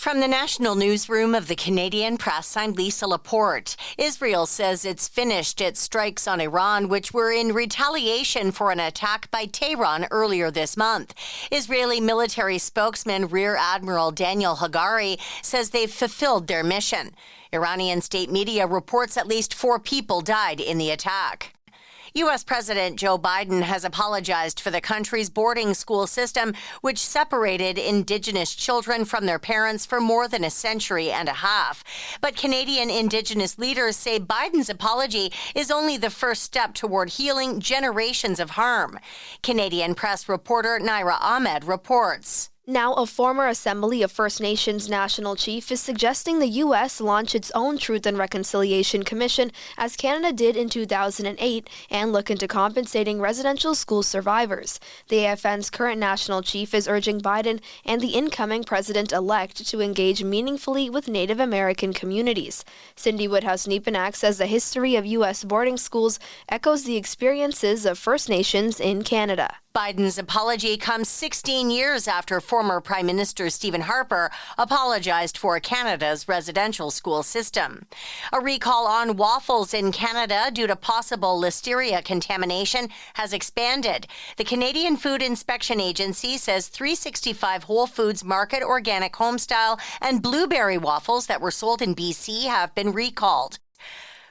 From the national newsroom of the Canadian Press, I'm Lisa Laporte. Israel says it's finished its strikes on Iran, which were in retaliation for an attack by Tehran earlier this month. Israeli military spokesman Rear Admiral Daniel Hagari says they've fulfilled their mission. Iranian state media reports at least 4 people died in the attack. U.S. President Joe Biden has apologized for the country's boarding school system, which separated Indigenous children from their parents for more than a century and a half. But Canadian Indigenous leaders say Biden's apology is only the first step toward healing generations of harm. Canadian Press reporter Naira Ahmed reports. Now, a former Assembly of First Nations national chief is suggesting the U.S. launch its own Truth and Reconciliation Commission, as Canada did in 2008, and look into compensating residential school survivors. The AFN's current national chief is urging Biden and the incoming president-elect to engage meaningfully with Native American communities. Cindy Woodhouse-Nepenak says the history of U.S. boarding schools echoes the experiences of First Nations in Canada. Biden's apology comes 16 years after former Prime Minister Stephen Harper apologized for Canada's residential school system. A recall on waffles in Canada due to possible listeria contamination has expanded. The Canadian Food Inspection Agency says 365 Whole Foods Market organic homestyle and blueberry waffles that were sold in BC have been recalled.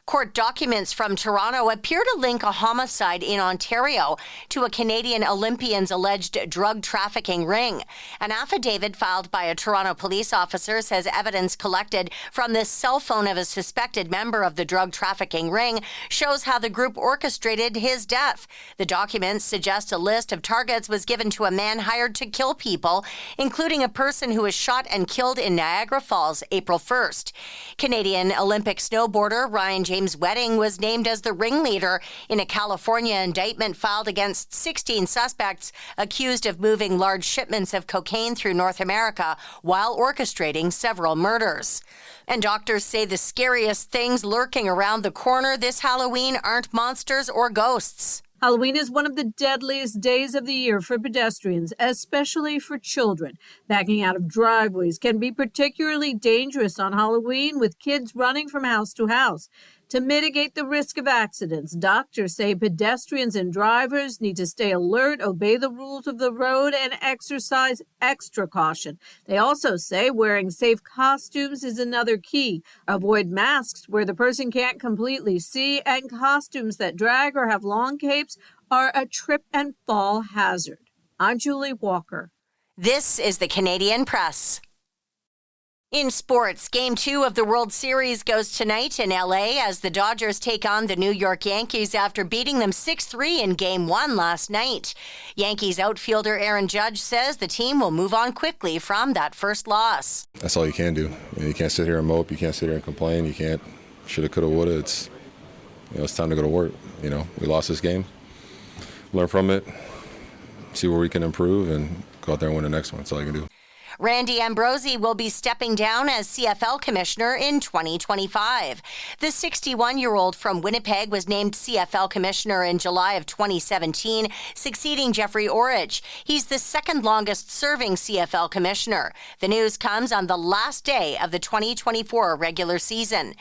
Court documents from Toronto appear to link a homicide in Ontario to a Canadian Olympian's alleged drug trafficking ring. An affidavit filed by a Toronto police officer says evidence collected from the cell phone of a suspected member of the drug trafficking ring shows how the group orchestrated his death. The documents suggest a list of targets was given to a man hired to kill people, including a person who was shot and killed in Niagara Falls April 1st. Canadian Olympic snowboarder Ryan James Wedding was named as the ringleader in a California indictment filed against 16 suspects accused of moving large shipments of cocaine through North America while orchestrating several murders. And doctors say the scariest things lurking around the corner this Halloween aren't monsters or ghosts. Halloween is one of the deadliest days of the year for pedestrians, especially for children. Backing out of driveways can be particularly dangerous on Halloween, with kids running from house to house. To mitigate the risk of accidents, doctors say pedestrians and drivers need to stay alert, obey the rules of the road, and exercise extra caution. They also say wearing safe costumes is another key. Avoid masks where the person can't completely see, and costumes that drag or have long capes are a trip and fall hazard. I'm Julie Walker. This is the Canadian Press. In sports, Game 2 of the World Series goes tonight in L.A. as the Dodgers take on the New York Yankees after beating them 6-3 in Game 1 last night. Yankees outfielder Aaron Judge says the team will move on quickly from that first loss. That's all you can do. You can't sit here and mope. You can't sit here and complain. You can't shoulda, coulda, woulda. It's time to go to work. We lost this game. Learn from it, see where we can improve, and go out there and win the next one. That's all you can do. Randy Ambrosie will be stepping down as CFL commissioner in 2025. The 61-year-old from Winnipeg was named CFL commissioner in July of 2017, succeeding Jeffrey Orridge. He's the second longest-serving CFL commissioner. The news comes on the last day of the 2024 regular season.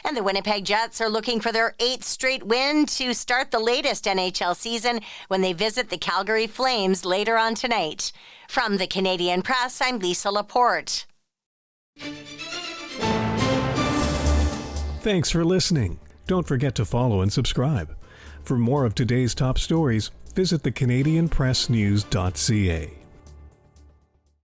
And the Winnipeg Jets are looking for their 8th straight win to start the latest NHL season when they visit the Calgary Flames later on tonight. From the Canadian Press, I'm Lisa Laporte. Thanks for listening. Don't forget to follow and subscribe. For more of today's top stories, visit thecanadianpressnews.ca.